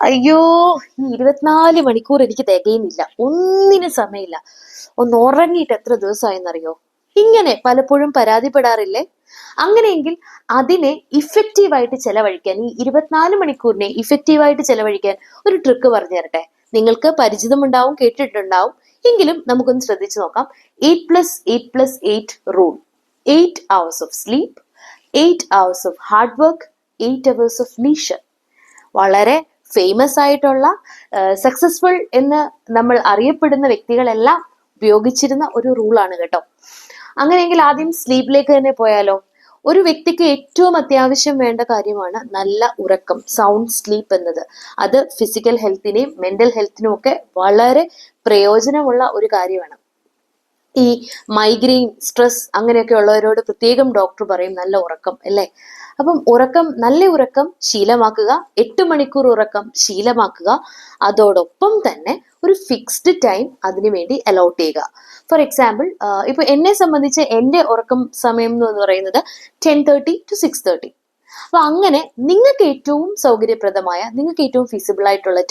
അയ്യോ, ഈ 24 മണിക്കൂർ എനിക്ക് തികയുന്നില്ല, ഒന്നിനും സമയമില്ല. ഒന്ന് ഉറങ്ങിയിട്ട് എത്ര ദിവസമായെന്നറിയോ? ഇങ്ങനെ പലപ്പോഴും പരാതിപ്പെടാറില്ലേ? അങ്ങനെയെങ്കിൽ അതിനെ ഇഫക്റ്റീവായിട്ട് ചെലവഴിക്കാൻ, ഈ 24 മണിക്കൂറിനെ ഇഫക്റ്റീവായിട്ട് ചെലവഴിക്കാൻ ഒരു ട്രിക്ക് പറഞ്ഞു തരട്ടെ. നിങ്ങൾക്ക് പരിചിതമുണ്ടാവും, കേട്ടിട്ടുണ്ടാവും, എങ്കിലും നമുക്കൊന്ന് ശ്രദ്ധിച്ചു നോക്കാം. 8+8+8 rule. 8 hours of sleep, 8 hours of hard work, 8 hours of leisure. വളരെ ഫേമസ് ആയിട്ടുള്ള, സക്സസ്ഫുൾ എന്ന് നമ്മൾ അറിയപ്പെടുന്ന വ്യക്തികളെല്ലാം ഉപയോഗിച്ചിരുന്ന ഒരു റൂളാണ് കേട്ടോ. അങ്ങനെയെങ്കിൽ ആദ്യം സ്ലീപ്പിലേക്ക് തന്നെ പോയാലോ? ഒരു വ്യക്തിക്ക് ഏറ്റവും അത്യാവശ്യം വേണ്ട കാര്യമാണ് നല്ല ഉറക്കം, സൗണ്ട് സ്ലീപ്പ് എന്നത്. അത് ഫിസിക്കൽ ഹെൽത്തിനെയും മെന്റൽ ഹെൽത്തിനും ഒക്കെ വളരെ പ്രയോജനമുള്ള ഒരു കാര്യമാണ്. ഈ മൈഗ്രെയിൻ, സ്ട്രെസ് അങ്ങനെയൊക്കെ ഉള്ളവരോട് പ്രത്യേകം ഡോക്ടർ പറയും നല്ല ഉറക്കം, അല്ലേ? അപ്പം നല്ല ഉറക്കം ശീലമാക്കുക, 8 മണിക്കൂർ ഉറക്കം ശീലമാക്കുക. അതോടൊപ്പം തന്നെ ഒരു ഫിക്സ്ഡ് ടൈം അതിനു വേണ്ടി അലോട്ട് ചെയ്യുക. ഫോർ എക്സാമ്പിൾ, ഇപ്പൊ എന്നെ സംബന്ധിച്ച് എൻ്റെ ഉറക്കം സമയം എന്ന് പറയുന്നത് 10:30 to 6:30. അപ്പൊ അങ്ങനെ നിങ്ങൾക്ക് ഏറ്റവും സൗകര്യപ്രദമായ, നിങ്ങൾക്ക് ഏറ്റവും ഫീസിബിൾ ആയിട്ടുള്ള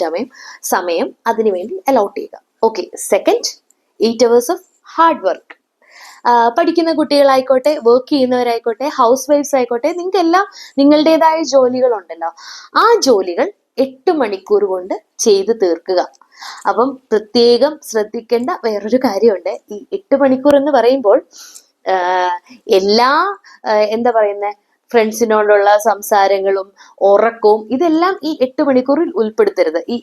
സമയം അതിനു വേണ്ടി അലോട്ട് ചെയ്യുക. Okay. Second, 8 hours of hard work. പഠിക്കുന്ന കുട്ടികളായിക്കോട്ടെ, വർക്ക് ചെയ്യുന്നവരായിക്കോട്ടെ, ഹൗസ് വൈഫ്സ് ആയിക്കോട്ടെ, നിങ്ങൾക്കെല്ലാം നിങ്ങളുടേതായ ജോലികളുണ്ടല്ലോ. ആ ജോലികൾ 8 മണിക്കൂർ കൊണ്ട് ചെയ്തു തീർക്കുക. അപ്പം പ്രത്യേകം ശ്രദ്ധിക്കേണ്ട വേറൊരു കാര്യമുണ്ട്. ഈ 8 മണിക്കൂർ എന്ന് പറയുമ്പോൾ എല്ലാ എന്താ പറയുന്നത്, ഫ്രണ്ട്സിനോടുള്ള സംസാരങ്ങളും ഉറക്കവും ഇതെല്ലാം ഈ 8 മണിക്കൂറിൽ ഉൾപ്പെടുത്തരുത്. ഈ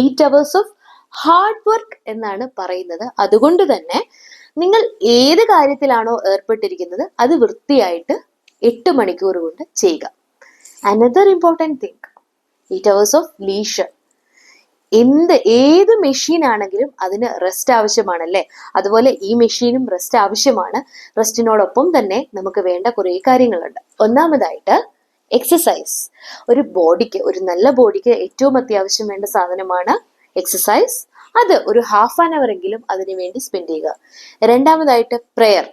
8 hours ഓഫ് ഹാർഡ് വർക്ക് എന്നാണ് പറയുന്നത്. അതുകൊണ്ട് തന്നെ നിങ്ങൾ ഏത് കാര്യത്തിലാണോ ഏർപ്പെട്ടിരിക്കുന്നത് അത് വൃത്തിയായിട്ട് 8 മണിക്കൂർ കൊണ്ട് ചെയ്യുക. Another important thing, 8 hours of leisure. ഏത് മെഷീൻ ആണെങ്കിലും അതിന് റെസ്റ്റ് ആവശ്യമാണല്ലേ? അതുപോലെ ഈ മെഷീനും റെസ്റ്റ് ആവശ്യമാണ്. റെസ്റ്റിനോടൊപ്പം തന്നെ നമുക്ക് വേണ്ട കുറേ കാര്യങ്ങളുണ്ട്. ഒന്നാമതായിട്ട് എക്സസൈസ്. ഒരു നല്ല ബോഡിക്ക് ഏറ്റവും അത്യാവശ്യം വേണ്ട സാധനമാണ് എക്സസൈസ്. അത് ഒരു ഹാഫ് ആൻ അവർ എങ്കിലും അതിനു വേണ്ടി സ്പെൻഡ് ചെയ്യുക. രണ്ടാമതായിട്ട് പ്രെയർ.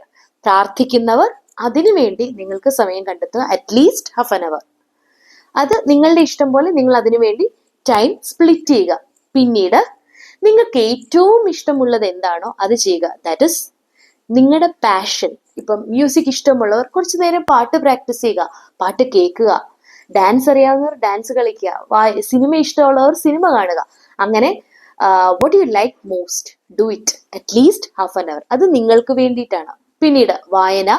പ്രാർത്ഥിക്കുന്നവർ അതിനു വേണ്ടി നിങ്ങൾക്ക് സമയം കണ്ടെത്തുക, അറ്റ്ലീസ്റ്റ് ഹാഫ് ആൻ അവർ. അത് നിങ്ങളുടെ ഇഷ്ടം പോലെ നിങ്ങൾ അതിനു വേണ്ടി ടൈം സ്പ്ലിറ്റ് ചെയ്യുക. പിന്നീട് നിങ്ങൾക്ക് ഏറ്റവും ഇഷ്ടമുള്ളത് എന്താണോ അത് ചെയ്യുക. ദാറ്റ് ഇസ് നിങ്ങളുടെ പാഷൻ. ഇപ്പം മ്യൂസിക് ഇഷ്ടമുള്ളവർ കുറച്ചു നേരം പാട്ട് പ്രാക്ടീസ് ചെയ്യുക, പാട്ട് കേൾക്കുക. ഡാൻസ് അറിയാവുന്നവർ ഡാൻസ് കളിക്കുക. സിനിമ ഇഷ്ടമുള്ളവർ സിനിമ കാണുക. അങ്ങനെ what you like most, do it at least half an hour. അത് നിങ്ങൾക്ക് വേണ്ടിയിട്ടാണ്. പിന്നീട് വായന.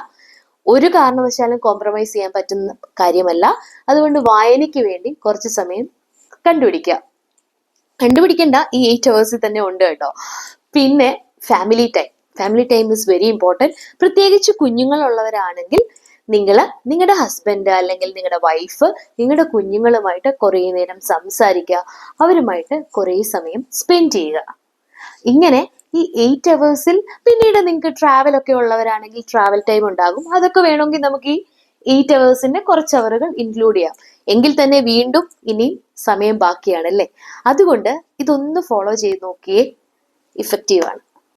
ഒരു കാരണവശാലും കോംപ്രമൈസ് ചെയ്യാൻ പറ്റുന്ന കാര്യമല്ല. അതുകൊണ്ട് വായനയ്ക്ക് വേണ്ടി കുറച്ച് സമയം കണ്ടുപിടിക്കേണ്ട, ഈ 8 hours തന്നെ ഉണ്ട് കേട്ടോ. പിന്നെ family time is very important. പ്രത്യേകിച്ച് കുഞ്ഞുങ്ങളുള്ളവരാണെങ്കിൽ നിങ്ങളുടെ ഹസ്ബൻഡ് അല്ലെങ്കിൽ നിങ്ങളുടെ വൈഫ് നിങ്ങളുടെ കുഞ്ഞുങ്ങളുമായിട്ട് കുറേ നേരം സംസാരിക്കുക, അവരുമായിട്ട് കുറേ സമയം സ്പെൻഡ് ചെയ്യുക. ഇങ്ങനെ ഈ 8 hours പിന്നീട് നിങ്ങൾക്ക് ട്രാവൽ ഒക്കെ ഉള്ളവരാണെങ്കിൽ ട്രാവൽ ടൈം ഉണ്ടാകും. അതൊക്കെ വേണമെങ്കിൽ നമുക്ക് ഈ 8 hours കുറച്ച് അവറുകൾ ഇൻക്ലൂഡ് ചെയ്യാം. എങ്കിൽ തന്നെ വീണ്ടും ഇനിയും സമയം ബാക്കിയാണ്, അല്ലേ? അതുകൊണ്ട് ഇതൊന്ന് ഫോളോ ചെയ്ത് നോക്കിയേ, ഇഫക്റ്റീവാണ്.